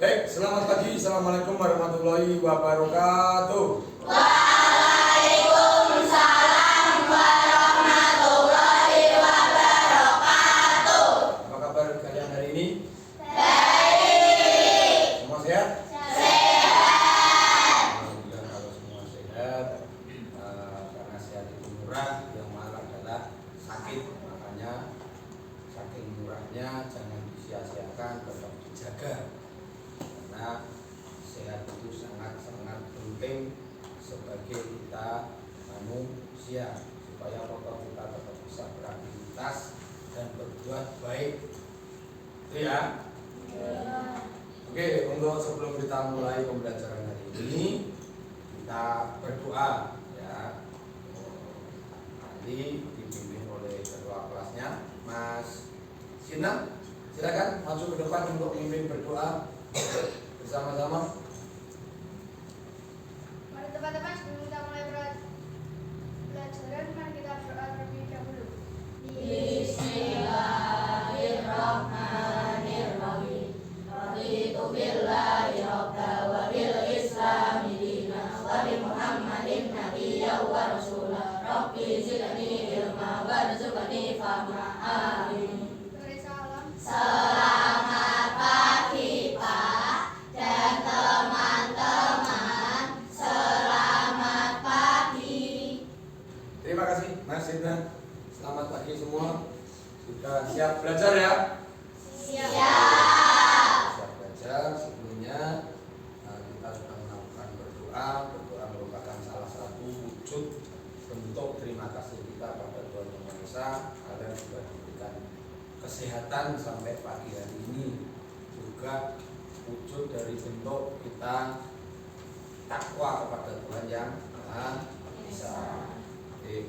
Baik, selamat pagi. Assalamualaikum warahmatullahi wabarakatuh. Waalaikumsalam warahmatullahi wabarakatuh. Apa kabar kalian hari ini? Baik. Semua sehat? Sehat. Alhamdulillah kalau semua sehat. Karena sehat itu murah, yang mahal adalah sakit. Makanya saking murahnya jangan disia-siakan, tetap dijaga. Karena sehat itu sangat-sangat penting sebagai kita manusia, supaya otot kita tetap bisa beraktivitas dan berbuat baik. Itu ya. Oke, untuk sebelum kita mulai pembelajaran hari ini, kita berdoa ya. Nanti dipimpin oleh ketua kelasnya, Mas Sina. Silakan masuk ke depan untuk memimpin berdoa bersama-sama. Mari teman-teman, sebelum kita mulai pelajaran, mari kita berdoa terlebih dahulu. Bismillahirrahmanirrahim. Raditu billahi rabba wa bil islami dina wa bi Muhammadin nabiyya wa rasulah. Rabbi zidni ilma warzuqni fahma. Amin. Selamat pagi Pak dan teman-teman. Selamat pagi. Terima kasih Mas Sina. Selamat pagi semua. Sudah siap belajar ya? Siap. Siap belajar. Sebelumnya kita sudah melakukan berdoa. Berdoa merupakan salah satu wujud bentuk terima kasih kita pada Tuhan Yang Maha Esa agar sudah diberikan kesehatan sampai pagi hari ini. Juga wujud dari bentuk kita takwa kepada Tuhan Yang Maha Esa. Oke.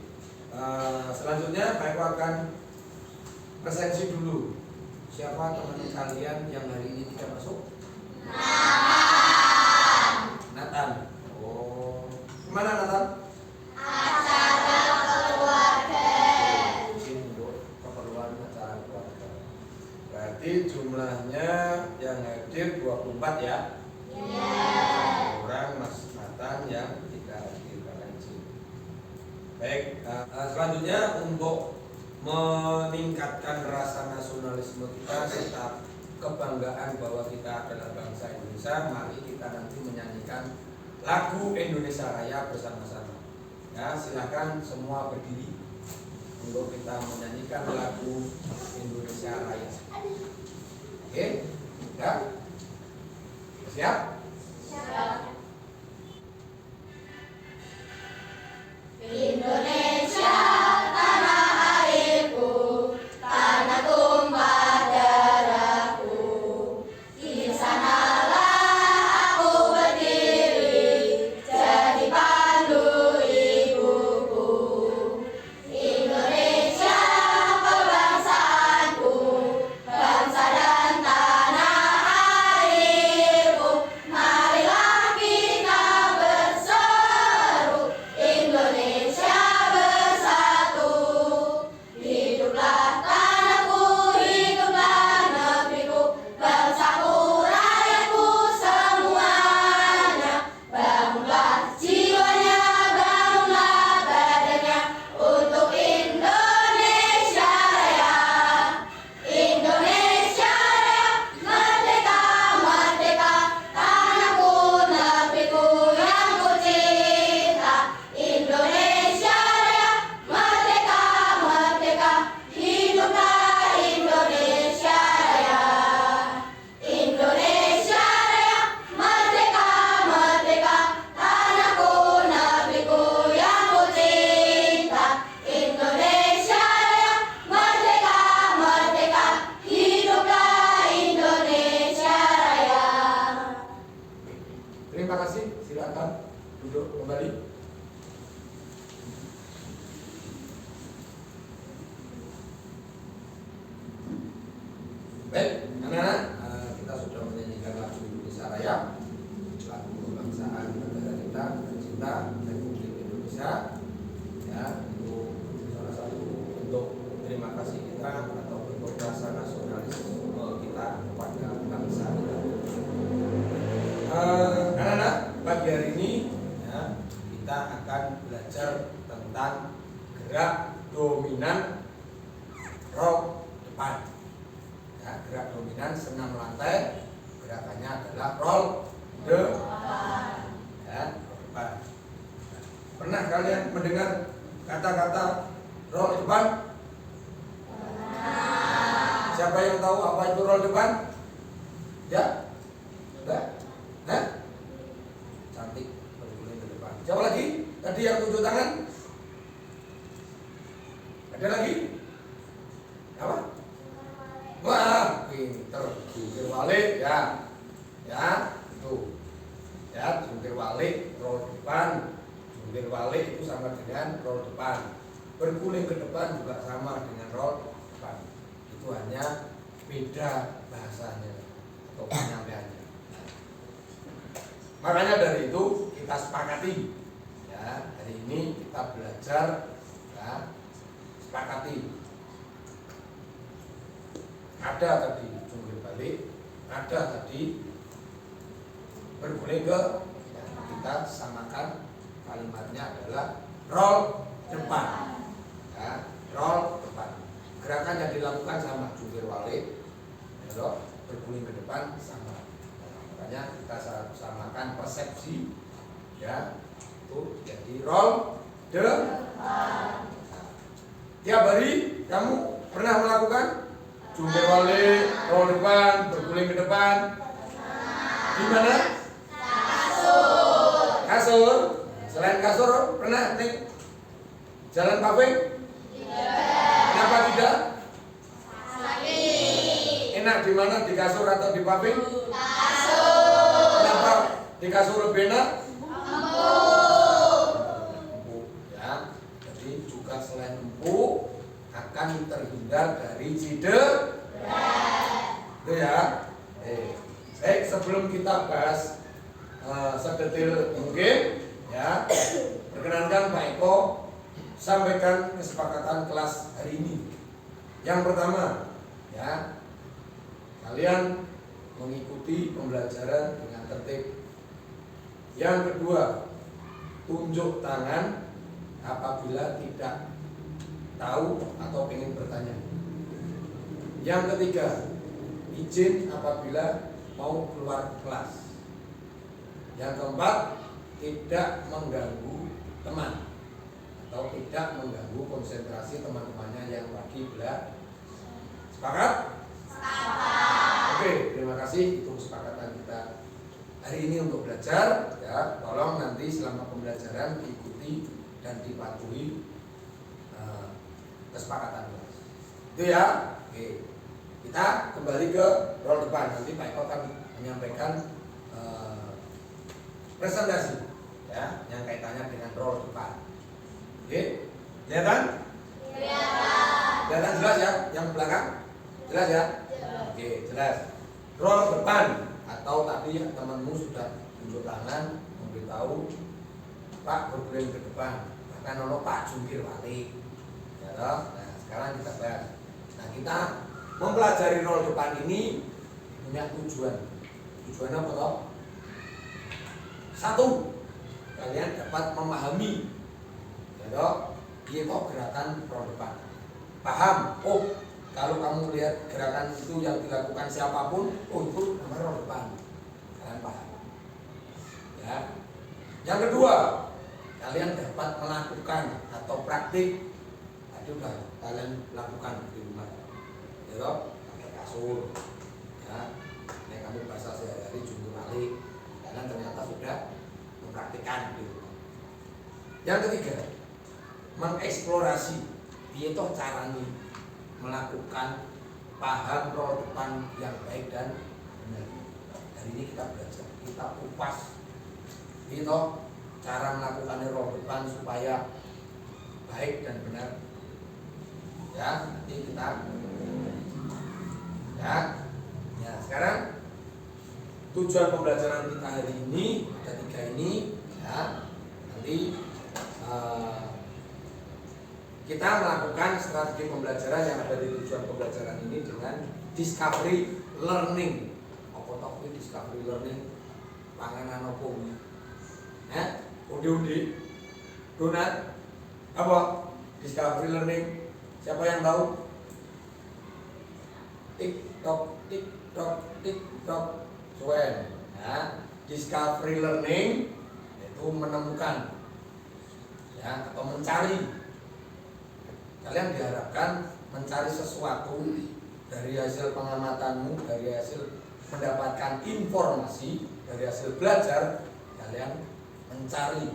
Selanjutnya aku akan presensi dulu. Siapa teman kalian yang hari ini tidak masuk? Nathan. Oh, kemana Nathan? Acara keluarga. Izin untuk keperluan acara keluarga. Berarti jumlahnya yang hadir 24 ya? Kurang Mas Nathan yang tidak hadir karena izin. Baik, selanjutnya untuk meningkatkan rasa nasionalisme kita serta kebanggaan bahwa kita adalah bangsa Indonesia, mari kita nanti menyanyikan lagu Indonesia Raya bersama-sama. Ya, silakan semua berdiri untuk kita menyanyikan lagu Indonesia Raya. Oke, ya, siap? Indonesia tanah airku, tanah tumpah darahku. Di sanalah aku berdiri, jadi pandu ibuku. Indonesia kebangsaanku, bangsa dan tanah airku. Marilah kita berseru, Indonesia bersatu. Hiduplah tanahku, hiduplah negeriku, bangsaku, rakyatku semuanya. Bangunlah jiwanya, bangunlah badannya untuk Indonesia Raya. Indonesia Raya, merdeka, merdeka, tanahku, negeriku yang ku cinta. Indonesia Raya, merdeka, merdeka, hiduplah Indonesia Raya. Indonesia Raya, merdeka, merdeka, tanahku, negeriku yang ku cinta. Indonesia Raya, merdeka, merdeka, hiduplah Indonesia Raya. Terima kasih. Silakan duduk kembali. Baik, anak-anak, kita sudah menyanyikan lagu Indonesia Raya, lagu kebangsaan negara kita tercinta Republik Indonesia. Ya, itu salah satu bentuk terima kasih kita kita atau bentuk rasa nasionalisme kita kepada bangsa kita. Anak-anak, pagi hari ini ya, kita akan belajar tentang gerak dominan roll depan. Ya, gerak dominan senam lantai, gerakannya adalah roll depan. Ya, roll depan. Nah, pernah kalian mendengar kata-kata roll depan? Siapa yang tahu apa itu roll depan? Ya? Enggak? Hah? Cantik, berguling ke depan. Siapa lagi? Tadi yang tunjuk tangan? Ada lagi? Apa? Wah, pinter. Jungkir balik, ya. Ya, itu. Ya, jungkir balik, roll depan. Jungkir balik itu sama dengan roll depan. Berguling ke depan juga sama dengan roll depan. Itu hanya beda bahasanya atau penyampaiannya. Makanya dari itu kita sepakati ya, hari ini kita belajar ya, sepakati. Ada tadi jungkir balik, ada tadi berguling ke ya, kita samakan kalimatnya adalah roll depan. Ya, roll depan. Gerakan yang dilakukan sama, jungkir balik, ya, berguling ke depan sama. Makanya kita samakan persepsi, ya, itu jadi roll depan. Nah, tiap hari kamu pernah melakukan jungkir balik, roll depan, berguling ke depan. Di mana? Kasur. Kasur. Selain kasur pernah nih jalan paving? Kenapa tidak? Enak di mana, di kasur atau di paving? Kasur. Kenapa di kasur lebih enak? Empuk. Ya, jadi juga selain empuk akan terhindar dari cedera. Itu ya. Baik, sebelum kita bahas sedetil mungkin, ya, perkenankan Pak Eko sampaikan kesepakatan kelas hari ini. Yang pertama, ya, kalian mengikuti pembelajaran dengan tertib. Yang kedua, tunjuk tangan apabila tidak tahu atau ingin bertanya. Yang ketiga, izin apabila mau keluar kelas. Yang keempat, tidak mengganggu teman atau tidak mengganggu konsentrasi teman-temannya yang lagi belajar. Sepakat? Oke, terima kasih. Itu kesepakatan kita hari ini untuk belajar. Ya, tolong nanti selama pembelajaran diikuti dan dipatuhi kesepakatan kelas. Itu ya. Oke. Kita kembali ke roll depan. Nanti Pak Eko akan menyampaikan presentasi ya, yang kaitannya dengan roll depan. Oke, kelihatan? Kelihatan jelas ya, yang belakang? Jelas ya? Oke, jelas. Roll depan atau tadi temanmu sudah tunjuk tangan memberitahu Pak berguling ke depan, bahkan ono Pak jungkir balik. Ya toh? Nah, sekarang kita bahas. Nah, kita mempelajari roll depan ini punya tujuan. Tujuannya apa toh? Satu, kalian dapat memahami, ya toh, itu gerakan roll depan. Paham? Oh, kalau kamu lihat gerakan itu yang dilakukan siapapun, oh itu namanya roll depan. Kalian paham? Ya. Yang kedua, kalian dapat melakukan atau praktik. Tadi udah kalian lakukan di rumah. Ya toh, pakai kasur. Ya. Ini kamu bahasa sehari-hari jungkir balik. Kalian ternyata sudah mempraktikkan di rumah. Yang ketiga, mengeksplorasi itu caranya melakukan paham roll depan yang baik dan benar. Hari ini kita belajar, kita kupas itu cara melakukan roll depan supaya baik dan benar. Ya, nanti kita ya sekarang tujuan pembelajaran kita hari ini ada 3 ini ya. Nanti kita melakukan strategi pembelajaran yang ada di tujuan pembelajaran ini dengan discovery learning. Apa toh discovery learning? Panganan apa? Undi-undi, donat, apa? Discovery learning. Siapa yang tahu? TikTok, Suen. Ya, discovery learning itu menemukan, ya, atau mencari. Kalian diharapkan mencari sesuatu dari hasil pengamatanmu, dari hasil mendapatkan informasi, dari hasil belajar. Kalian mencari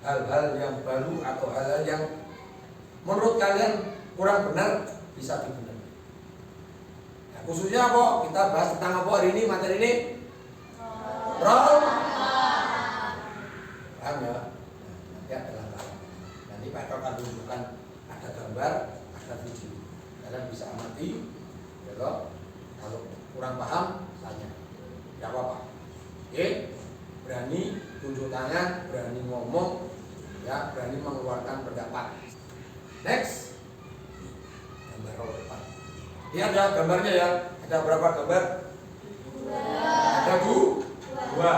hal-hal yang baru atau hal-hal yang menurut kalian kurang benar bisa dibenahi. Nah, khususnya apa? Kita bahas tentang apa hari ini, materi ini? Role. Paham ya? Nanti ada langkah. Nanti Pak Eko akan tunjukkan ada gambar, ada video. Kalian bisa amati. Ya toh? Kalau kurang paham, tanya. Tidak apa-apa. Oke? Berani tunjuk tangan, berani ngomong, ya, berani mengeluarkan pendapat. Next. Gambar roll depan. Ini ada gambarnya ya. Ada berapa gambar? Ada dua.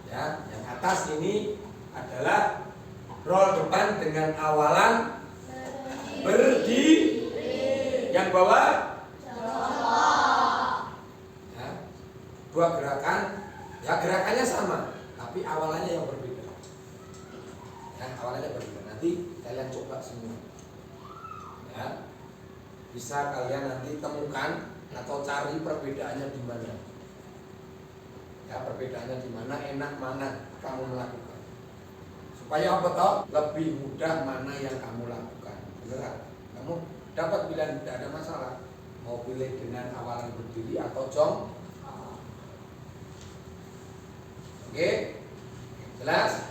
Ya, yang atas ini adalah roll depan dengan awalan berdiri. Yang bawah ya, dua gerakan. Ya, gerakannya sama, tapi awalannya yang berbeda. Ya, awalannya berbeda. Nanti kalian coba semua. Ya, bisa kalian nanti temukan atau cari perbedaannya di mana. Ya, perbedaannya di mana, enak mana kamu melakukan. Supaya apa toh? Lebih mudah mana yang kamu lakukan. Beneran? Kamu dapat pilihan, tidak ada masalah. Mau pilih dengan awalan berdiri atau jong. Oke? Jelas?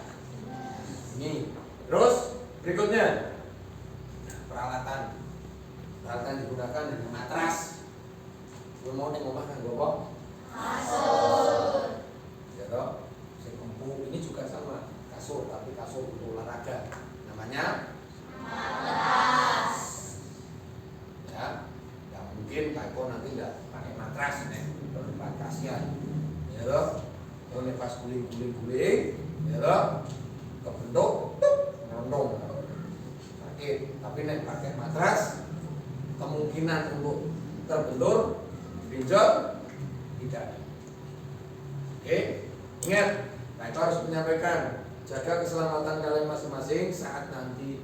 Ini. Terus berikutnya peralatan digunakan dengan matras. Gue mau nih ngomong kan gue kok kasur. Ya toh, sing empuk ini juga sama kasur, tapi kasur untuk olahraga. Namanya matras. Ya, yang mungkin Pak Eko nanti nggak pakai matras nih, berdepan kasihan. Ya toh, kalau pas guling, ya toh, kebentuk, nondong. Sakit. Tapi nih pakai matras, kemungkinan untuk terbentur, pinjol tidak. Oke, ingat, Pak Eko harus menyampaikan, jaga keselamatan kalian masing-masing saat nanti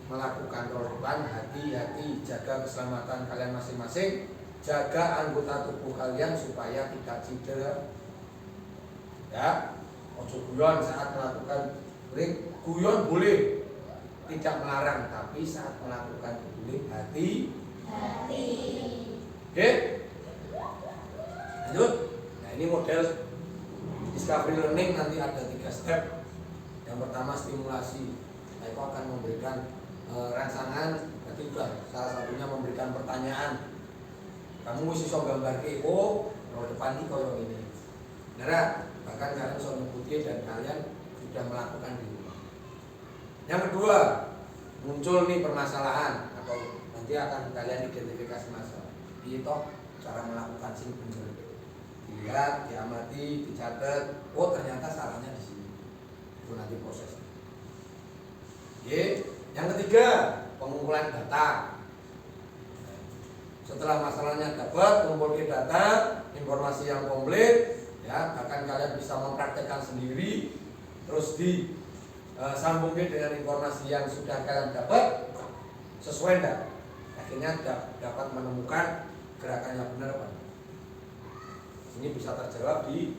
melakukan roll depan. Hati-hati, jaga keselamatan kalian masing-masing, jaga anggota tubuh kalian supaya tidak cedera. Ya, ojo guyon saat melakukan guling. Guyon boleh, tidak melarang, tapi saat melakukan guling hati. Oke, lanjut. Nah, ini model discovery learning nanti ada 3 step. Yang pertama stimulasi. Nah, itu akan memberikan rangsangan. Nanti juga salah satunya memberikan pertanyaan. Kamu mesti so gambar oh, roll depan ini koyo ini. Benar? Bahkan kalian bisa mengikuti dan kalian sudah melakukan di rumah. Yang kedua, muncul nih permasalahan atau nanti akan kalian identifikasi masalah. Itu cara melakukan sing bener. Dilihat, diamati, dicatat. Oh, ternyata salahnya di sini. Itu nanti proses. Oke. Yang ketiga, pengumpulan data. Setelah masalahnya dapat, mengumpulkan data, informasi yang komplit. Ya, bahkan kalian bisa mempraktekkan sendiri, terus disambungkan dengan informasi yang sudah kalian dapat sesuai enggak? Akhirnya dapat menemukan gerakannya benar apa? Ini bisa terjawab di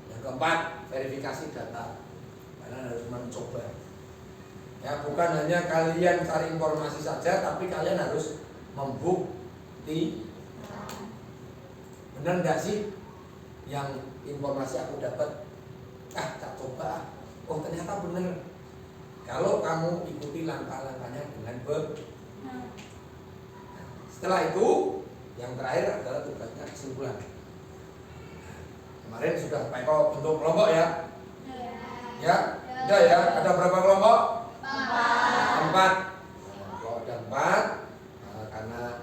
yang keempat, verifikasi data. Kalian harus mencoba. Ya, bukan hanya kalian cari informasi saja, tapi kalian harus membukti. Benar enggak sih yang informasi aku dapat? Tak coba. Oh, ternyata benar. Kalau kamu ikuti langkah-langkahnya dengan benar. Setelah itu, yang terakhir adalah tugasnya kesimpulan. Kemarin sudah Pak Eko bentuk kelompok ya? Ya? Sudah ya? Ada berapa kelompok? 4. Kalau ada pendapat karena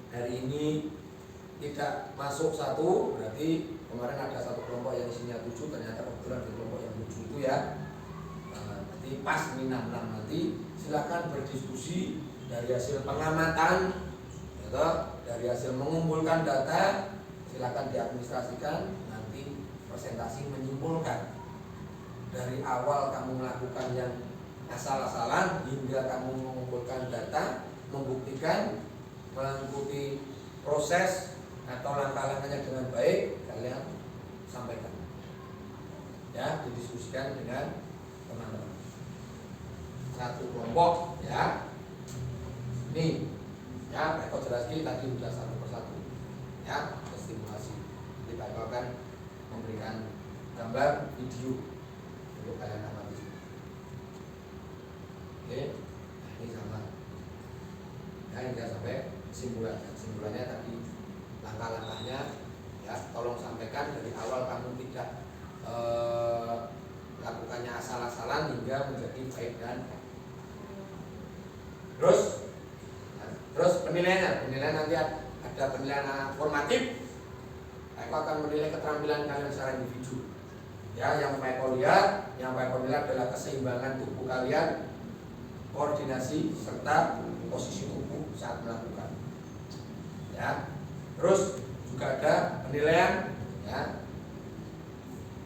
hari ini tidak masuk satu, berarti kemarin ada satu kelompok yang isinya 7, ternyata kebetulan di kelompok yang 7 itu ya. Nanti pas ini 6 nanti silakan berdiskusi dari hasil pengamatan, gitu, dari hasil mengumpulkan data, silakan diadministrasikan, nanti presentasi menyimpulkan dari awal kamu melakukan yang asal-asalan hingga kamu mengumpulkan data, membuktikan, mengikuti proses atau langkah-langkahnya dengan baik, kalian sampaikan ya, didiskusikan dengan teman-teman satu kelompok ya. Nih ya, Pak Eko jelaskan tadi sudah satu persatu ya, stimulasi. Jadi Pak Eko akan memberikan gambar video untuk kalian amati. Oke, nah ini sama ya, hingga sampai kesimpulan. Kesimpulannya tadi langkah-langkahnya ya, tolong sampaikan dari awal, kamu tidak lakukannya asal-asalan hingga menjadi baik dan terus penilaian nanti ada penilaian formatif. Aku akan menilai keterampilan kalian secara individu ya. Yang Pak Eko lihat, adalah keseimbangan tubuh kalian, koordinasi serta posisi tubuh saat melakukan ya. Terus juga ada penilaian ya,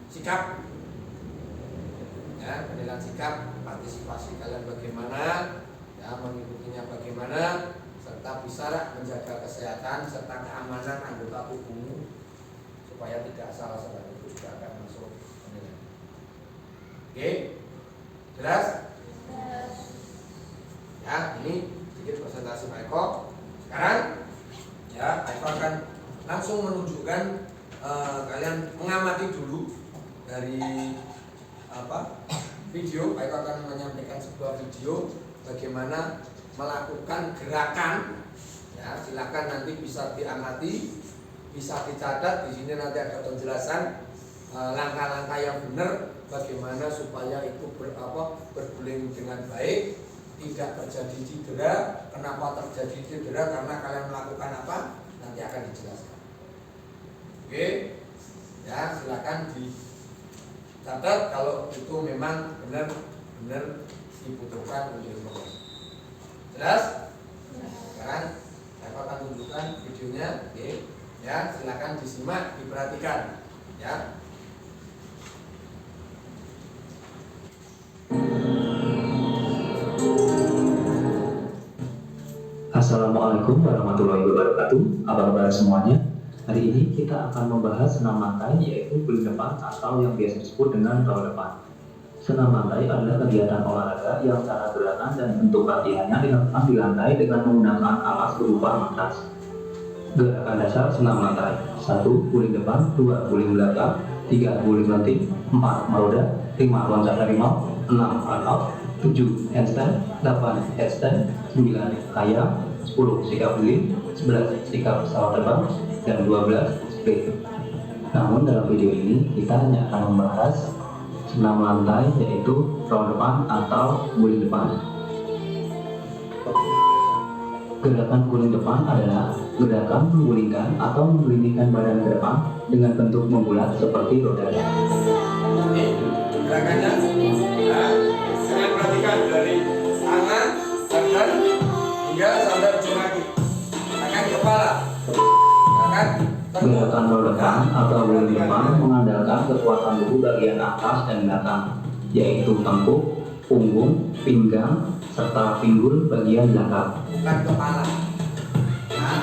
sikap ya, penilaian sikap, partisipasi kalian bagaimana ya, mengikutinya bagaimana, serta bisa menjaga kesehatan serta keamanan anggota tubuhmu supaya tidak salah-salah. Itu juga akan masuk penilaian. Oke, jelas? Ya, ini sedikit presentasi Pak Eko. Sekarang ya, Pak Eko akan langsung menunjukkan kalian mengamati dulu dari video. Pak Eko akan menyampaikan sebuah video bagaimana melakukan gerakan ya. Silakan nanti bisa diamati, bisa dicatat. Di sini nanti ada penjelasan langkah-langkah yang benar bagaimana supaya itu berguling dengan baik, tidak terjadi cedera. Kenapa terjadi cedera? Karena kalian melakukan apa? Nanti akan dijelaskan. Oke ya, silakan dicatat kalau itu memang benar-benar dibutuhkan untuk informasi. Jelas? Sekarang saya akan tunjukkan videonya. Oke ya, silakan disimak, diperhatikan ya. Assalamualaikum warahmatullahi wabarakatuh. Apa kabar semuanya? Hari ini kita akan membahas senam lantai, yaitu guling depan atau yang biasa disebut dengan roll depan. Senam lantai adalah kegiatan olahraga yang cara gerakan dan bentuk latihannya dilakukan di lantai dengan menggunakan alas berupa matras. Gerakan dasar senam lantai: 1. Guling depan, 2. Guling belakang, 3. Guling lenting, 4. Meroda, 5. Loncat harimau, 6. Run out, 7. Handstand, 8. Headstand, 9. Kayang, 10. Sikap guling, 11. Sikap pesawat terbang, dan 12. Split. Namun dalam video ini kita hanya akan membahas senam lantai, yaitu roll depan atau guling depan. Gerakan guling depan adalah gerakan menggulingkan atau menggelindingkan badan ke depan dengan bentuk membulat seperti roda. Ini gerakannya ya, kalian perhatikan dari tangan, badan hingga sampai ujung kaki. Tekan kepala, tekan Gerakan roll depan atau guling depan mengandalkan kekuatan tubuh bagian atas dan belakang, yaitu tengkuk, punggung, pinggang, serta pinggul bagian belakang. bukan kepala. Nah,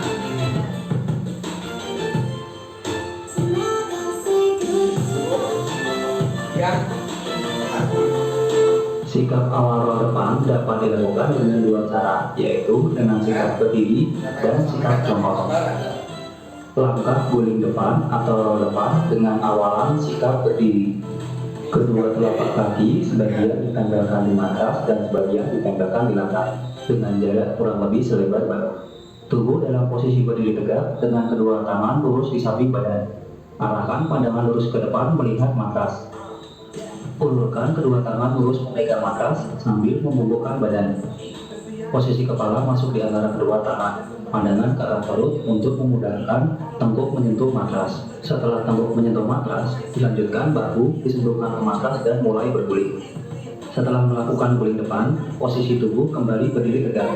yang Sikap awal roll depan dapat dilakukan dengan dua cara, yaitu dengan sikap berdiri dan sikap jongkok. Langkah guling depan atau roll depan dengan awalan sikap berdiri. Kedua telapak kaki sebagian ditempelkan di matras dan sebagian ditempelkan di lantai dengan jarak kurang lebih selebar bahu. Tubuh dalam posisi berdiri tegak dengan kedua tangan lurus di samping badan. Arahkan pandangan lurus ke depan melihat matras. Ulurkan kedua tangan lurus memegang matras sambil membungkukkan badan. Posisi kepala masuk di antara kedua tangan. Pandangan ke arah perut untuk memudahkan tengkuk menyentuh matras. Setelah tengkuk menyentuh matras, dilanjutkan bahu disentuhkan ke matras dan mulai berguling. Setelah melakukan guling depan, posisi tubuh kembali berdiri tegak.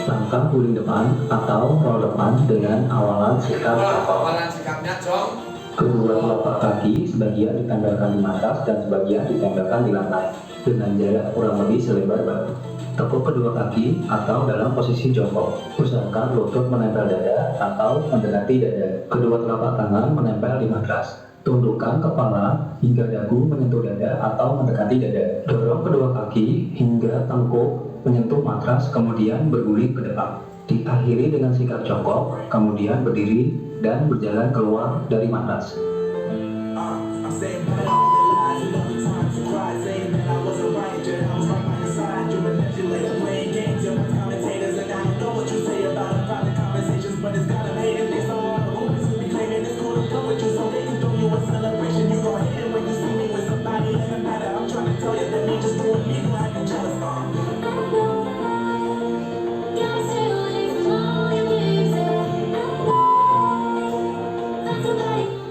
Langkah guling depan atau roll depan dengan awalan sikap jongkok. Awalan sikapnya jong. Kedua telapak kaki sebagian ditempelkan di matras dan sebagian ditempelkan di lantai dengan jarak kurang lebih selebar bahu. Tekuk kedua kaki atau dalam posisi jongkok. Usahakan lutut menempel dada atau mendekati dada. Kedua telapak tangan menempel di matras. Tundukkan kepala hingga dagu menyentuh dada atau mendekati dada. Dorong kedua kaki hingga tengkuk menyentuh matras, kemudian berguling ke depan. Diakhiri dengan sikap jongkok, kemudian berdiri dan berjalan keluar dari matras.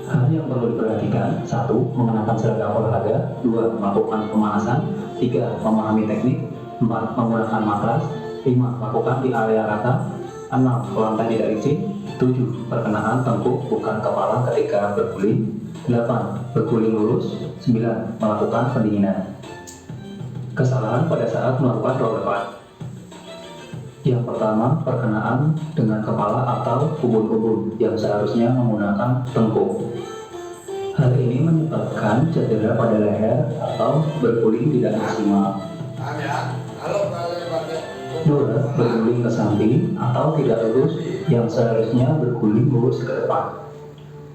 Hal yang perlu diperhatikan: 1. Mengenakan seragam olahraga. 2. Melakukan pemanasan. 3. Memahami teknik. 4. Menggunakan matras. 5. Lakukan di area rata. 6. Lantai tidak licin. 7. Perkenaan tengkuk bukan kepala ketika berguling. 8. Berguling lurus. 9. Melakukan pendinginan. Kesalahan pada saat melakukan roll depan. Yang pertama, perkenaan dengan kepala atau ubun-ubun yang seharusnya menggunakan tengkuk. Hal ini menyebabkan cedera pada leher atau berguling tidak maksimal. Paham ya? Kalau kalian pakai 2. Berguling ke samping atau tidak lurus yang seharusnya berguling lurus ke depan.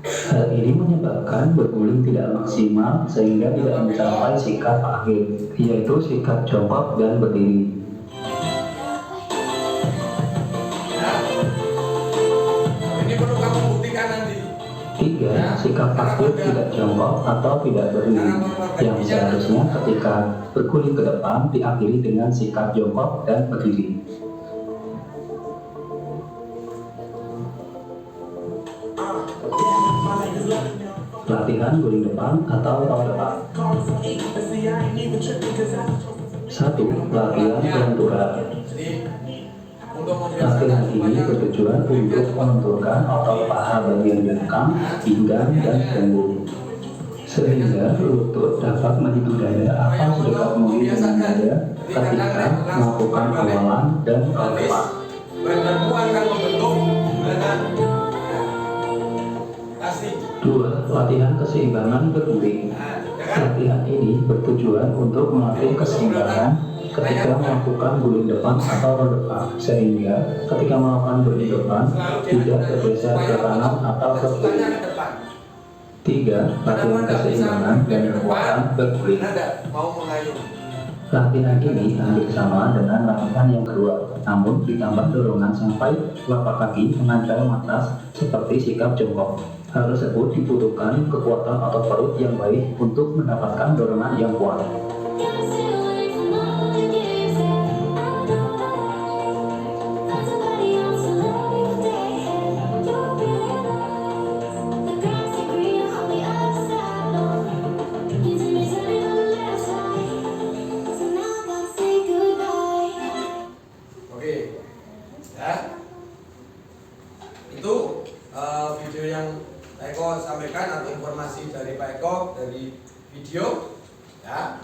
Hal ini menyebabkan berguling tidak maksimal sehingga tidak mencapai sikap akhir, yaitu sikap jongkok dan berdiri. ini perlu kamu buktikan nanti. 3. Sikap akhir tidak jongkok atau tidak berdiri, yang seharusnya ketika berguling ke depan diakhiri dengan sikap jongkok dan berdiri. Latihan guling depan atau roll depan. 1. Latihan kelenturan. Jadi untuk Latihan membiasakan ini bertujuan untuk melenturkan otot paha bagian belakang, pinggang, dan punggung, sehingga lutut dapat menghitung dada atau sedekat mungkin dengan dada ketika melakukan awalan dan roll depan. badanmu akan membentuk badan plastik. 2. Latihan keseimbangan berguling. Nah, ya kan? Latihan ini bertujuan untuk melatih keseimbangan ketika melakukan guling depan atau roll depan, sehingga ketika melakukan guling depan tidak bergeser ke kanan atau ke kiri. Tanya ke depan. 3. Latihan keseimbangan dan kekuatan berguling. Ada mau mengayuh. Latihan ini hampir sama dengan latihan yang kedua, namun ditambah dorongan sampai telapak kaki menempel matras seperti sikap jongkok. Hal tersebut dibutuhkan kekuatan otot perut yang baik untuk mendapatkan dorongan yang kuat. Oke, ya. Itu video yang Pak Eko sampaikan atau informasi dari Pak Eko dari video, ya.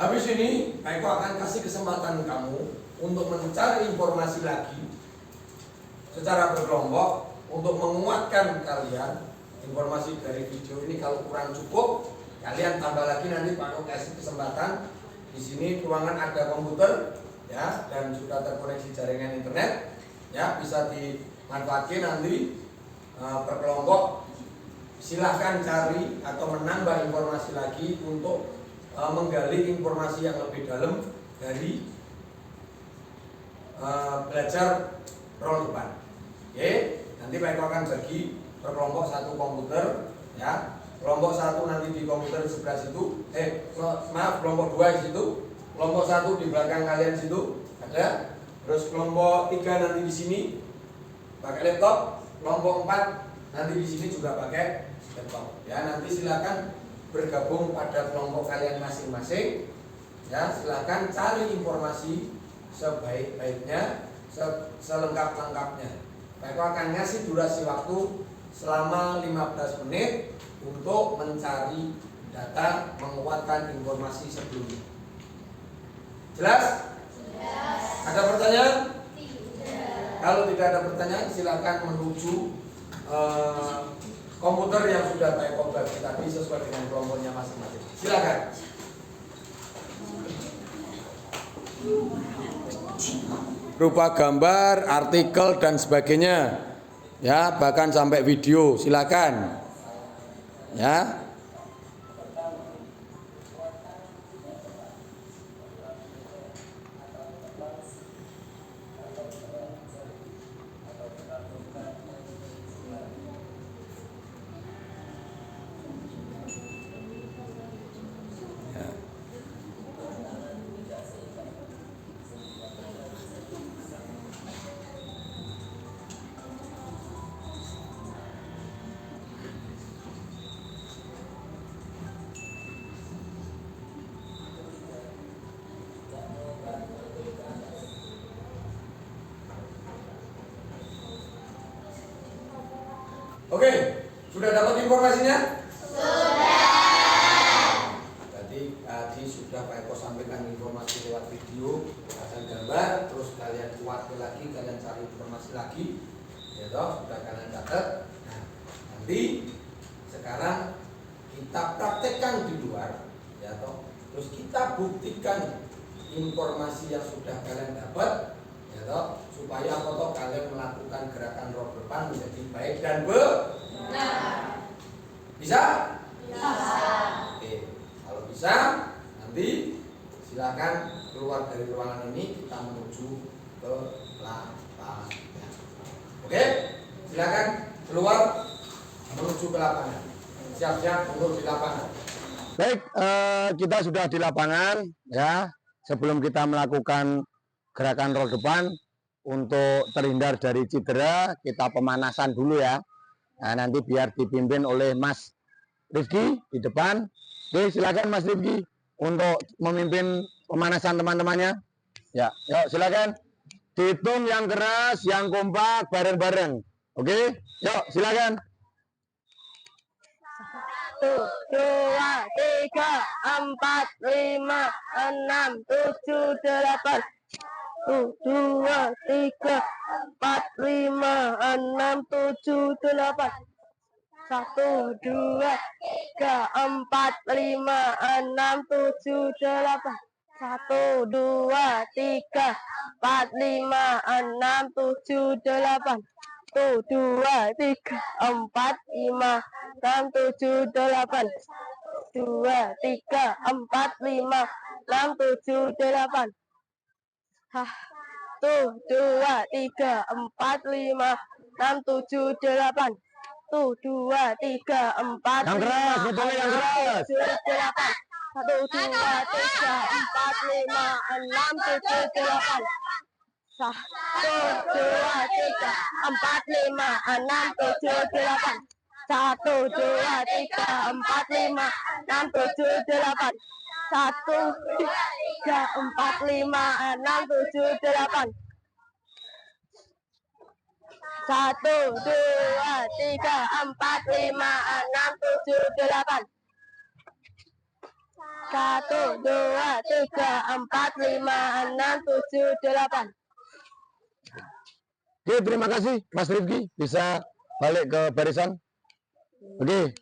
Habis ini Pak Eko akan kasih kesempatan kamu untuk mencari informasi lagi secara berkelompok untuk menguatkan kalian informasi dari video ini. Kalau kurang cukup, kalian tambah lagi, nanti Pak Nur kasih kesempatan. Di sini ruangan ada komputer ya, dan sudah terkoneksi jaringan internet ya, bisa dimanfaatkan nanti per kelompok. Silahkan cari atau menambah informasi lagi untuk menggali informasi yang lebih dalam dari belajar roll depan. Oke, nanti Pak Eko akan bagi per kelompok satu komputer ya. Kelompok satu nanti di komputer sebelah situ, kelompok 2 di situ, kelompok 1 di belakang kalian situ ada. Terus kelompok 3 nanti di sini pakai laptop, kelompok 4 nanti di sini juga pakai laptop. Ya, nanti silakan bergabung pada kelompok kalian masing-masing. Ya, silakan cari informasi sebaik-baiknya, selengkap-lengkapnya. Pak akan ngasih durasi waktu selama 15 menit untuk mencari data, menguatkan informasi sebelumnya. Jelas? Jelas. Ada pertanyaan? Tidak. Kalau tidak ada pertanyaan, silakan menuju komputer yang sudah Pak Eko bagi tadi sesuai dengan kelompoknya masing-masing. Silakan. Berupa gambar, artikel dan sebagainya. Ya, bahkan sampai video, silakan. Ya. Oke, sudah dapat informasinya? Sudah. Tadi sudah Pak Eko sampaikan informasi lewat video dan gambar, terus kalian kuatkan lagi, kalian cari informasi lagi, ya toh, sudah kalian catat. Nah, nanti sekarang kita praktekkan di luar, ya toh, terus kita buktikan informasi yang sudah kalian dapat, ya toh, supaya apa toh kalian melakukan gerakan roh depan menjadi baik dan benar. Bisa? Bisa. Oke, kalau bisa nanti silakan keluar dari ruangan ini, kita menuju ke lapangan. Oke, silakan keluar menuju ke lapangan. Siap-siap untuk di lapangan. Baik, kita sudah di lapangan ya. Sebelum kita melakukan gerakan roll depan, untuk terhindar dari cedera, kita pemanasan dulu ya. Nah, nanti biar dipimpin oleh Mas Rifki di depan. Oke, silakan Mas Rifki untuk memimpin pemanasan teman-temannya. Ya, yuk silakan. Dihitung yang keras, yang kompak, bareng-bareng. Oke, yuk silakan. 1, 2, 3, 4, 5, 6, 7, 8. 1, 2, 3, 4, 5, 6, 7, 8. 1, 2, 3, 4, 5, 6, 7, 8. 1, 2, 3, 4, 5, 6, 7, 8. 1, 2, 3, 4, 5, 6, 7, 8. 2, 3, 4, 5, 6, 7, 8. 1, 2, 3, 4, 5, 6, 7, 8. 1, 2, 3, 4, 5, 6, 7, 8. 1, 2, 3, 4, 5, 6, 7, 8. 1, 2, 3, 4, 5, 6, 7, 8. 1, 2, 3, 4, 5, 6, 7, 8. 1, 2, 3, 4, 5, 6, 7, 8. 1, 2, 3, 4, 5, 6, 7, 8. 1, 2, 3, 4, 5, 6, 7, 8. 1, 2, 3, 4, 5, 6, 7, 8. Oke, terima kasih Mas Rifki bisa balik ke barisan. Oke,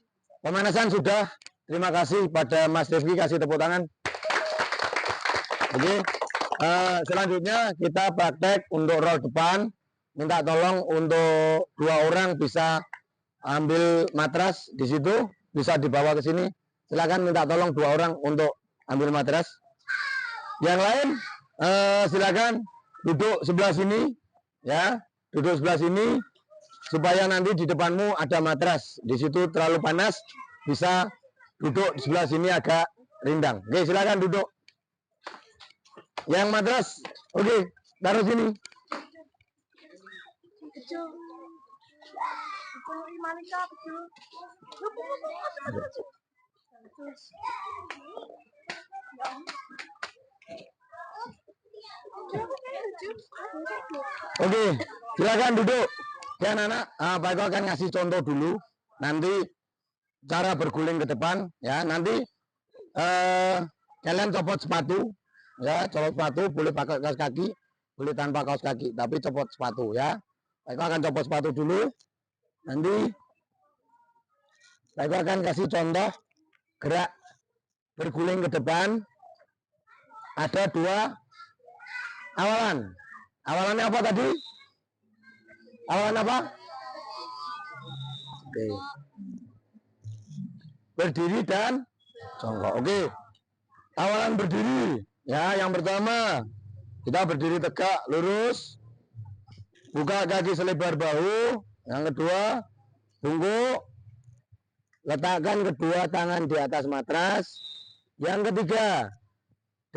pemanasan sudah. Terima kasih pada Mas Rifki, kasih tepuk tangan. Oke, selanjutnya kita praktek untuk roll depan. Minta tolong untuk 2 orang bisa ambil matras di situ, bisa dibawa ke sini. Silakan minta tolong 2 orang untuk ambil matras. Yang lain silakan duduk sebelah sini, ya, duduk sebelah sini supaya nanti di depanmu ada matras. Di situ terlalu panas, bisa duduk di sebelah sini agak rindang. Oke, silakan duduk. Yang matras, oke, taruh sini. Oke, silakan duduk. Ya anak-anak, Pak Eko akan ngasih contoh dulu. Nanti cara berguling ke depan, ya. Nanti kalian copot sepatu, ya. Copot sepatu, boleh pakai kaos kaki, boleh tanpa kaos kaki, tapi copot sepatu, ya. Pak Eko akan copot sepatu dulu. Nanti Pak Eko akan kasih contoh gerak berguling ke depan. Ada 2 awalan. Awalannya apa tadi? Awalan apa? Oke. Berdiri dan jongkok. Oke. Awalan berdiri. Ya, yang pertama kita berdiri tegak, lurus. Buka kaki selebar bahu. Yang kedua, bungkuk. Letakkan kedua tangan di atas matras. Yang ketiga,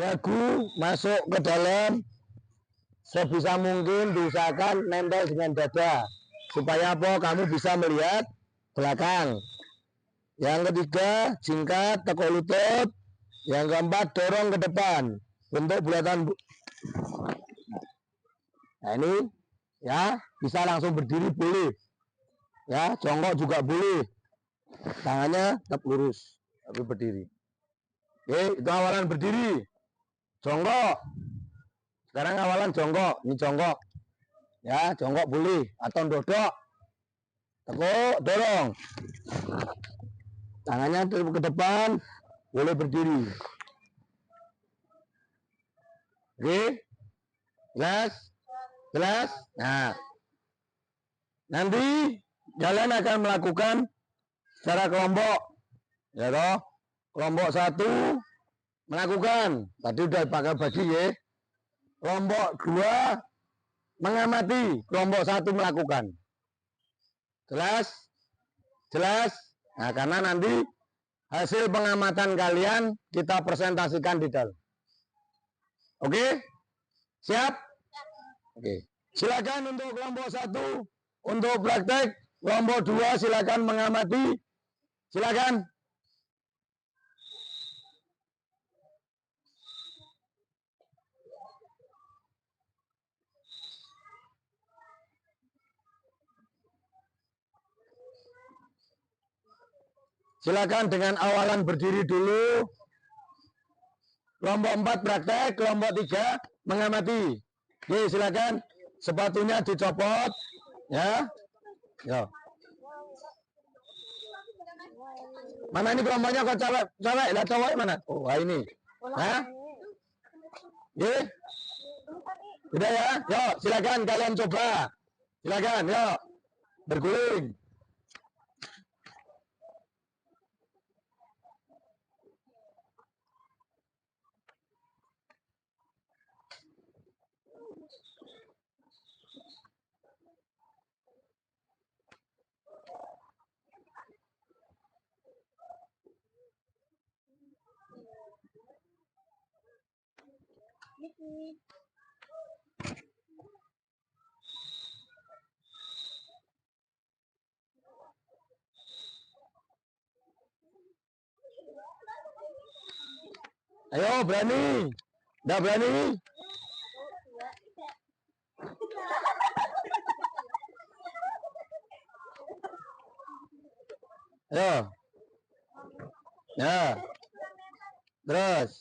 dagu masuk ke dalam. Sebisa mungkin diusahakan nempel dengan dada supaya apa? Kamu bisa melihat belakang. Yang ketiga, singkat, tekuk lutut. Yang keempat, dorong ke depan bentuk bulatan. Nah ini, ya, bisa langsung berdiri boleh, ya, jongkok juga boleh. Tangannya tetap lurus tapi berdiri. Oke, itu awalan berdiri. Jongkok. Sekarang awalan jongkok. Ini jongkok. Ya, jongkok boleh atau dodok. Tekuk, dorong. Tangannya ke depan, boleh berdiri. Oke? Jelas? Jelas? Nah. Nanti kalian akan melakukan secara kelompok. Ya toh? Kelompok 1 melakukan. Tadi udah pakai baju ya. Kelompok 2 mengamati, kelompok 1 melakukan. Jelas? Jelas? Nah, karena nanti hasil pengamatan kalian kita presentasikan di dalam. Oke? Siap? Oke. Silakan untuk kelompok 1 untuk praktek, kelompok 2 silakan mengamati. Silakan. Silakan dengan awalan berdiri dulu. Kelompok 4 praktek, kelompok 3 mengamati. Oke, silakan. Sepatunya dicopot, ya. Ya. Mana ini kelompoknya kok cewek? Cewek, lah cowok mana? Oh, ini. Hah? Oke. Udah ya? Yuk, silakan kalian coba. Silakan, yuk. Berguling. Ayo, berani. Udah berani? Ayo. Ya. Terus.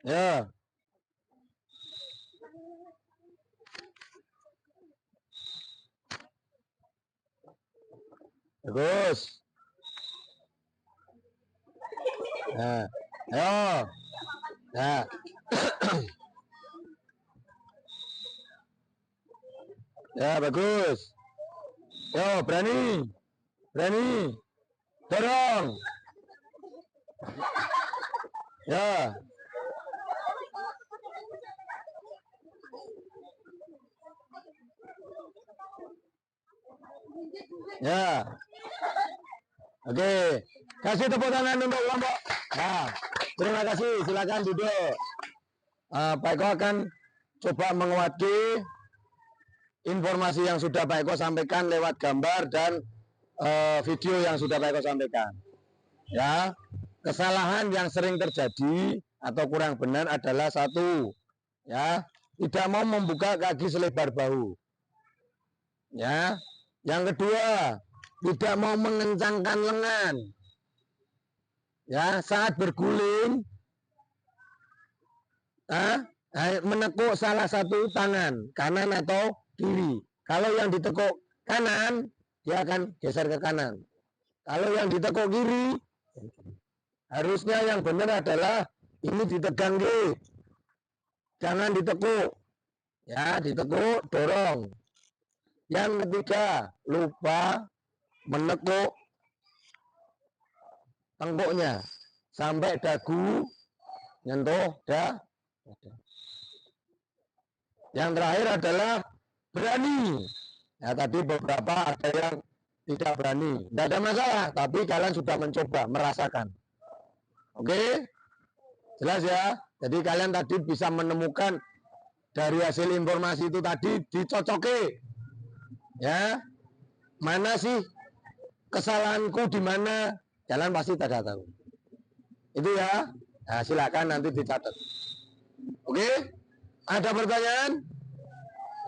Ya. Bagus. Nah, ayo. Nah. Ya, bagus. Yo, berani. Berani. Dorong. Ya. Ya. Oke. Kasih tepuk tangan untuk kelompok. Nah, terima kasih. Silakan duduk. Pak Eko akan coba menguatkan informasi yang sudah Pak Eko sampaikan lewat gambar dan video yang sudah Pak Eko sampaikan. Ya, kesalahan yang sering terjadi atau kurang benar adalah satu, ya, tidak mau membuka kaki selebar bahu. Ya, yang kedua, tidak mau mengencangkan lengan. Ya, saat berguling, menekuk salah satu tangan, kanan atau kiri. Kalau yang ditekuk kanan, dia akan geser ke kanan. Kalau yang ditekuk kiri, harusnya yang benar adalah ini ditegang ke, jangan ditekuk. Ya, ditekuk, dorong. Yang ketiga, lupa menekuk tengkuknya sampai dagu nyentuh dah. Yang terakhir adalah berani. Ya, tadi beberapa ada yang tidak berani. Tidak ada masalah, tapi kalian sudah mencoba, merasakan. Oke? Jelas ya? Jadi kalian tadi bisa menemukan dari hasil informasi itu tadi dicocoki. Ya. Mana sih kesalahanku di mana? Kalian pasti tidak tahu. Itu ya. Nah, silakan nanti dicatat. Oke? Ada pertanyaan?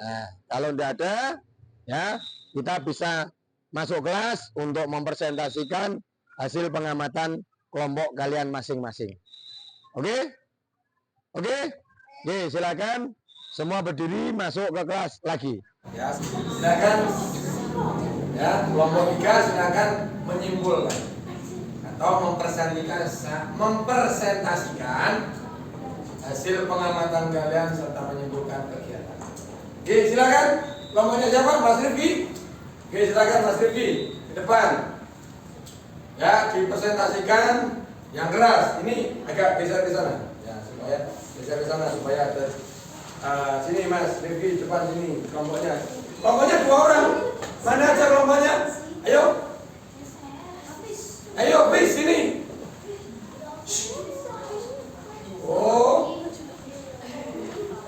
Nah, kalau tidak ada, ya, kita bisa masuk kelas untuk mempresentasikan hasil pengamatan kelompok kalian masing-masing. Oke? Oke? Oke, silakan semua berdiri masuk ke kelas lagi. Ya, silakan. Ya, kelompok 3 silakan menyimpulkan atau mempresentasikan hasil pengamatan kalian serta menyimpulkan kegiatan. Oke, silakan. Kelompoknya siapa? Mas Rifki. Oke, silakan Mas Rifki ke depan. Ya, dipresentasikan yang keras. Ini agak geser ke sana. Ya, supaya geser ke sana supaya ada sini Mas Rifki depan sini kelompoknya. Kelompoknya 2 orang. Mana aja kelompoknya? Ayo. Ayo, bis sini. Oh.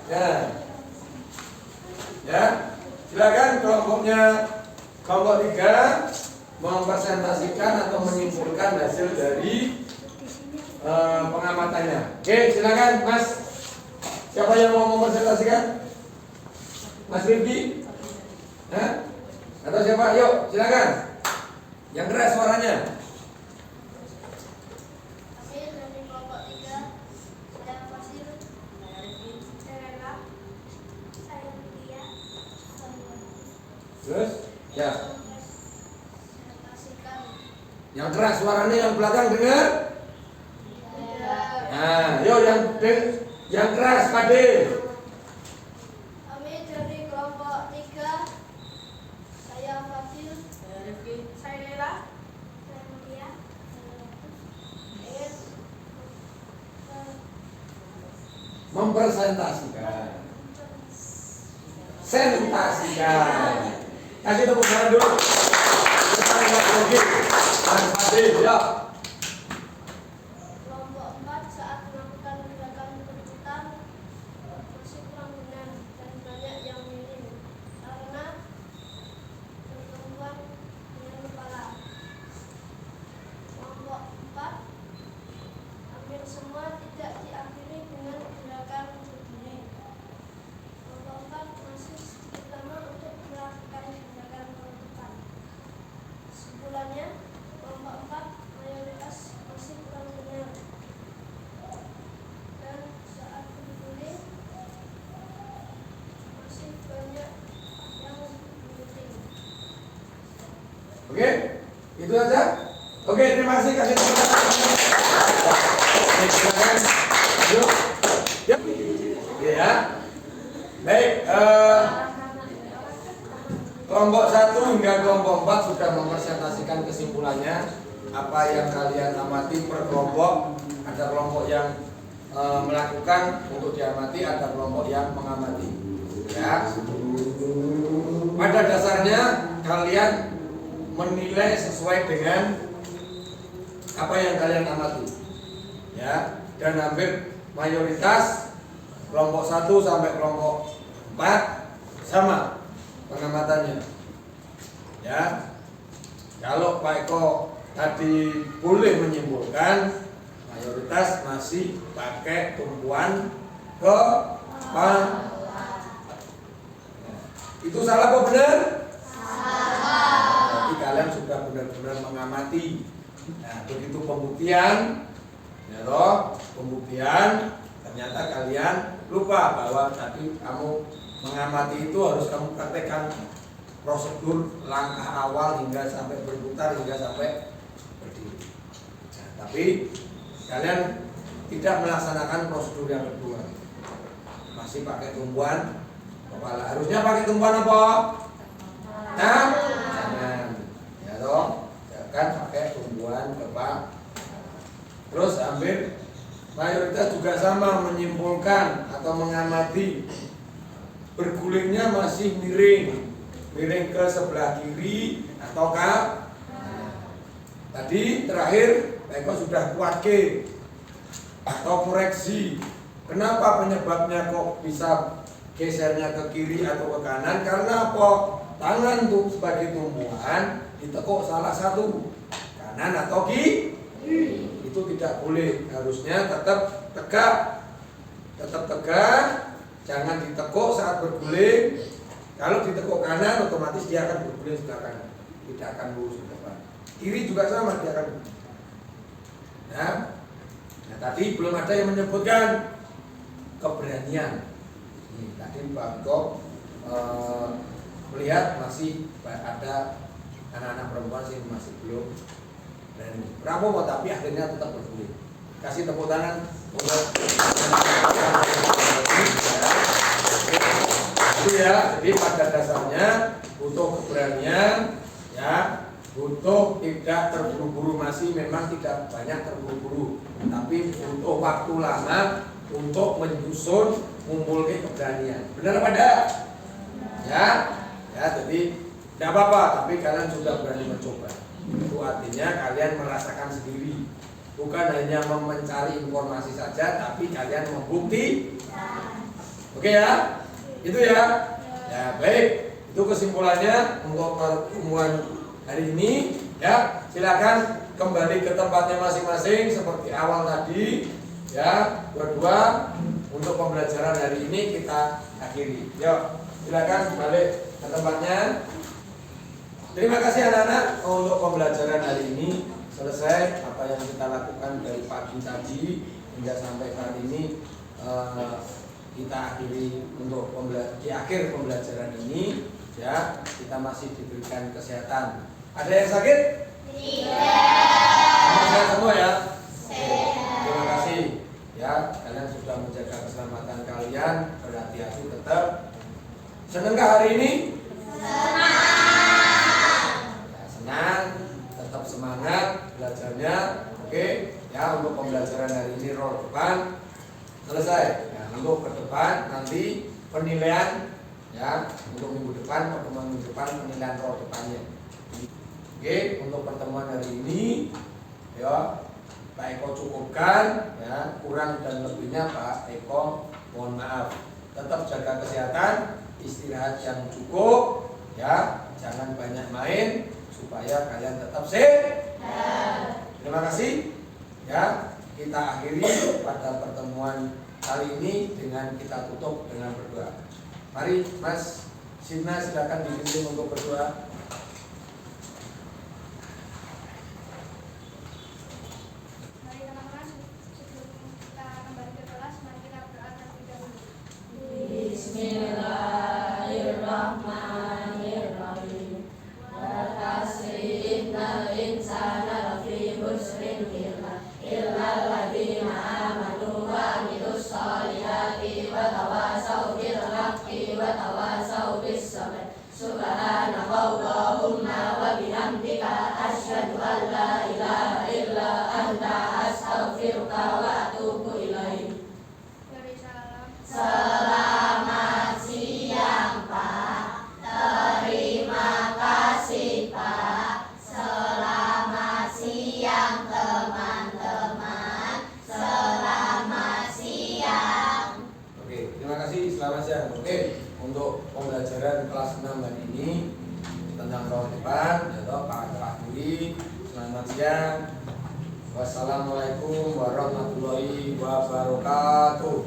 Ya. Ya. Silakan kelompoknya kelompok 3 mempresentasikan atau menyimpulkan hasil dari pengamatannya. Oke, silakan Mas. Siapa yang mau mempresentasikan? Mas Rifki? Atau siapa? Yuk, silakan. Yang keras suaranya. Kami dari kelompok 3, saya Fasil, saya Rela, saya Lydia, Terus? Ya. presentasikan. Yang keras suaranya yang belakang dengar? Nah, yuk yang keras Pade. Kami dari kelompok 3, saya Fasil, saya Lela, saya Lydia, Mempresentasikan. Sentasikan. Kasih tepuk tangan dulu. Kita lihat lagi. Mas Pade, ya. kelompok 4 saat melakukan gerakan perebutan masih kurang benar dan banyak yang miring karena bertumbuhan dengan kepala. Kelompok 4 hampir semua tidak diakhiri dengan gerakan berdiri. Kelompok 4 masih sedikit lama untuk melakukan gerakan perebutan. Kesimpulannya, kelompok 4 mayoritas Oke, itu aja. Oke, terima kasih. Kasih tepuk tangan. Baik, silakan. Yuk. Yuk. Oke ya. Baik, kelompok 1 hingga kelompok 4 sudah mempresentasikan kesimpulannya. Apa yang kalian amati per kelompok. Ada kelompok yang melakukan untuk diamati, ada kelompok yang mengamati. Ya. Pada dasarnya kalian menilai sesuai dengan apa yang kalian amati. Ya, dan hampir mayoritas kelompok 1 sampai kelompok 4 sama pengamatannya. Ya. Kalau Pak Eko tadi boleh menyimpulkan, mayoritas masih pakai tumpuan kepala. Itu salah apa benar? Salah. Jadi kalian sudah benar-benar mengamati. Nah, begitu pembuktian, ya toh, pembuktian ternyata kalian lupa bahwa tadi kamu mengamati itu harus kamu praktekkan prosedur langkah awal hingga sampai berputar hingga sampai berdiri. Nah, tapi kalian tidak melaksanakan prosedur yang kedua, masih pakai tumpuan kepala. Harusnya pakai tumpuan apa? Nah, jangan, ya toh, jangan pakai tumpuan kepala. Terus hampir mayoritas juga sama menyimpulkan atau mengamati bergulingnya masih miring ke sebelah kiri atau ke tadi terakhir Eko sudah kuatke atau koreksi. Kenapa penyebabnya kok bisa gesernya ke kiri atau ke kanan? Karena apa? Tangan tuh sebagai tumpuan ditekuk salah satu, kanan atau kiri. Itu tidak boleh. Harusnya tetap tegak, jangan ditekuk saat berguling. Kalau ditekuk kanan, otomatis dia akan berguling sebelah kanan, tidak akan lurus ke depan. Kiri juga sama, dia akan. Nah, tadi belum ada yang menyebutkan keberanian. Tadi Pak Eko melihat masih ada anak-anak perempuan sih masih belum berani. Bravo, tapi akhirnya tetap berguling. Kasih tepuk tangan untuk itu ya. Jadi pada dasarnya butuh keberanian, ya, butuh tidak terburu-buru. Masih memang tidak banyak terburu-buru, tapi butuh waktu lama untuk menyusun mengumpulkan keberanian. Benar apa tidak? Ya, jadi tidak apa-apa, tapi kalian sudah berani mencoba. Itu artinya kalian merasakan sendiri, bukan hanya mencari informasi saja, tapi kalian membukti. Oke ya, itu ya. Ya baik, itu kesimpulannya untuk pertemuan hari ini. Ya, silakan kembali ke tempatnya masing-masing seperti awal tadi. Ya, berdua untuk pembelajaran hari ini kita akhiri. Yuk, silakan balik ke tempatnya. Terima kasih anak-anak untuk pembelajaran hari ini. Selesai apa yang kita lakukan dari pagi tadi hingga sampai saat ini, kita akhiri untuk di akhir pembelajaran ini. Ya, kita masih diberikan kesehatan. Ada yang sakit? Tidak. Sehat semua ya. Terima kasih. Ya, kalian sudah menjaga keselamatan kalian, berhati-hati tetap. Senangkah hari ini? Senang, tetap semangat belajarnya. Oke, ya, untuk pembelajaran hari ini roll depan selesai. Ya, untuk ke depan nanti penilaian, ya, untuk minggu depan, pertemuan minggu depan penilaian roll depannya. Oke, untuk pertemuan hari ini, ya, Pak Eko cukupkan, ya, kurang dan lebihnya Pak Eko mohon maaf. Tetap jaga kesehatan, istirahat yang cukup, ya, jangan banyak main supaya kalian tetap sehat. Terima kasih. Ya, kita akhiri pada pertemuan kali ini dengan kita tutup dengan berdoa. Mari Mas Sidna silakan dipimpin untuk berdoa. Bismillahirrahmanirrahim. Terkasih selamat siang. Oke, untuk pembelajaran kelas 6 hari ini tentang tahun depan, ya toh Pak akhiri. Selamat siang. Wassalamualaikum warahmatullahi wabarakatuh.